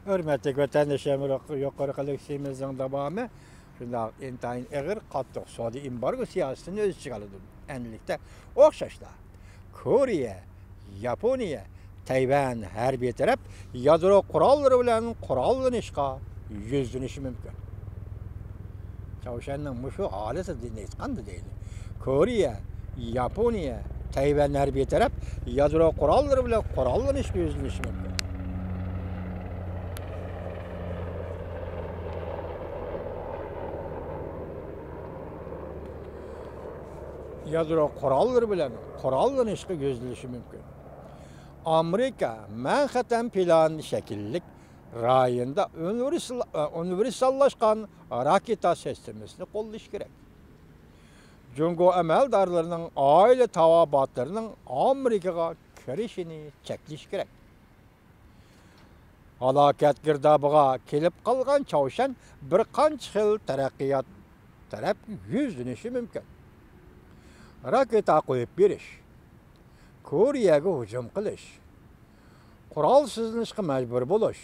Hürmetli vatandaşlarım, yukarı kılıksımızın devamı, şunda intayin ağır kattık soğudu embargo siyasetini öz çıkardı. Enlikte okşaşla. Koriye, Yaponiya, Tayvan her bir taraf yadro kuralları bilen kurallanışka yüzlenishi mümkün. Çavuşanın bu şu halisi dinleyiz kandı değil. Koriye, Yaponiya, Tayvan her bir taraf yadro kuralları bilen kurallanışka yüzlenishi mümkün. Yadro kuralları bilen kurallanışka yüzlenishi mümkün. Amerika Manhattan plan şekillik rayında universallaşkan raketa sistemini qollaş gerek. Jungo əməldarlarının aile tavabatlarının Amerikaga kirişini çekliş gerek. Halakat girdabıga kelip kalgan Çavuşan bir qanç xil taraqqiyat taraf yüzlenishi mümkün. Raketa qoyup beriş, Koriyaga hücum qilish, qurolsizlanishga majbur bo'lish,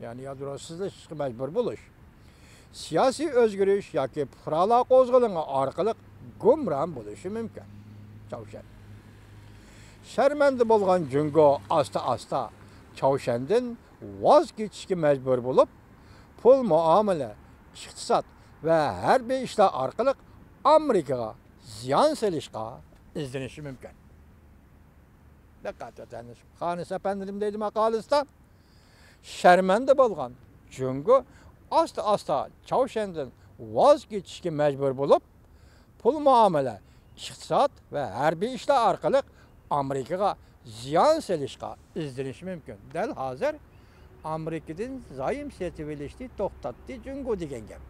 ya'ni yadrosizlashishga majbur bo'lish, siyosiy o'zgarish yoki fuqarolar qo'zg'oloni orqali gumron bo'lishi mumkin. Çavuşan. Sharmanda bo'lgan Jungo asta Çavuşandan voz kechishga majbur bo'lib, pul muomala, iqtisod va harbiy ishlar orqali Amerikaga ziyon solishga izlanishi mumkin. Dikkat ediniz. Hanis Efendim dedi makalesinde şermende bolgan Jungo asta Çavuşandan voz kechishga majbur bo'lib, pul muomala, iqtisod va harbiy ishlar orqali Amerikaga ziyon solishga izlanishi mumkin. Dal hozir Amerikadan zaim setilishni to'xtatdi Jungo degan gap.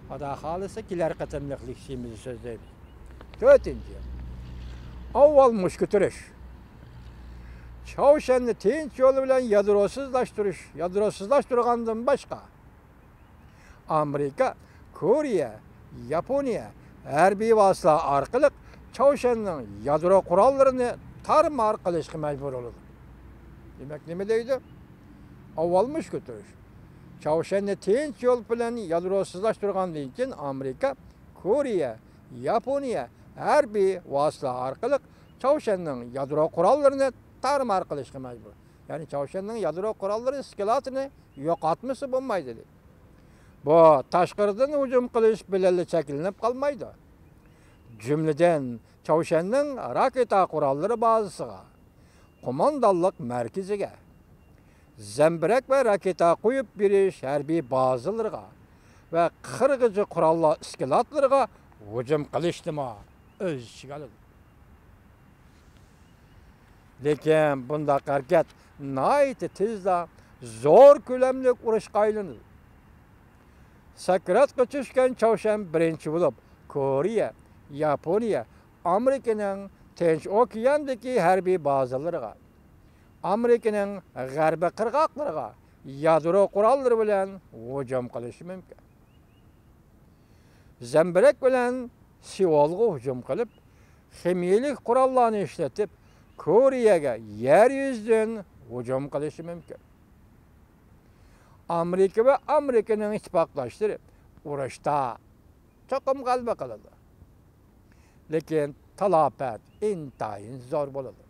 Xudo xolisa kelar qatamliqlik ishimizni so'zlaymiz. 4-chi. Avval mushkutirish. Çavuşan'ı tinç yolu bilen yadrosuzlaştırgandan başka. Amerika, Koriye, Yaponiya harbiy vasıtalar arkalık Çavuşan'ın yadro kurallarını tarmar qilishga majbur oldu. Demek nima deydi? Avvalmış götürüş. Çavuşan'ı tinç yol bilen yadrosuzlaştırgandan keyin Amerika, Koriye, Yaponiya harbiy vasıtalar arkalık Çavuşan'ın yadro kurallarını tarmar qilishga majbur. Ya'ni Çavuşan'ın yadro qurolları iskilatini yo'qotmasa bo'lmaydi dedi. Bu tashqaridan hujum qilish bilan cheklanib qolmaydi. Jumladan Çavuşan'ın raketa qurollari bazasiga, qo'mondonlik markaziga, zambirak va raketa qo'yib berish harbiy bazalarga va qirg'ichi qurollar iskilatlarga hujum qilishdimi o'z ichiga oladi. Lekin bundaq harakat nihoyatda tezda zo'r ko'lamli urushga aylanadi. Sakratga tushgan Çavuşan birinchi bo'lib Koriya, Yaponiya, Amerikaning Tinch okeandagi harbiy bazalariga, Amerikaning g'arbiy qirg'oqlariga yadro qurollari bilan hujum qilishi mumkin. Zambirak bilan Seulga hujum qilib, ximiyalik qurollarni ishlatib Koriyaga yer yuzidan hujum qilishi mumkin. Amerika va Amerikaning ittifoqdoshlari urushda cho'qim g'alaba qiladi. Lekin talafot intayin zo'r bo'ladi.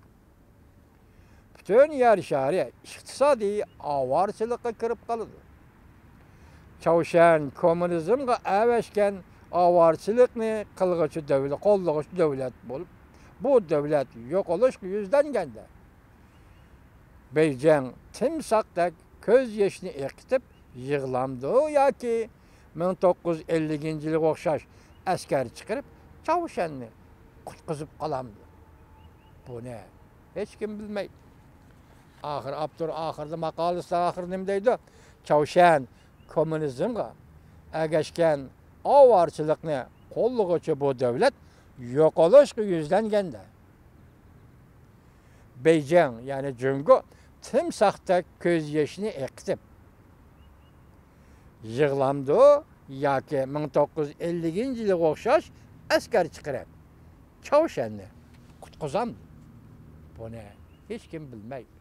Butun yer shari iqtisodiy ovorchilikqa kirib qoladi. Çavuşan kommunizmga avashgan ovorchilikni qilg'uchi davlat, qo'llovchi davlat bo'lib, bu devlet yok oluş yüzden geldi. Beijing timsaqdak köz yaşını ekitip yığlamdı ya ki 1950-yilga o'xshash askar chiqarib Çavuşan'ni qutqizib qolamdi. Bu ne? Hech kim bilmaydi. Ahirda maqolasida nima deydi? Çavuşan kommunizmga agashgan ovorchilikni qo'llovchi bu devlet yo'qolishga yuzlanganda. Beijing yani Jungo timsoqdek ko'z yoshini eqitib yig'lamdi yoki 1950-yilga o'xshash askar chiqarib Çavuşan'ni qutqizamdi. Buni hech kim bilmaydi.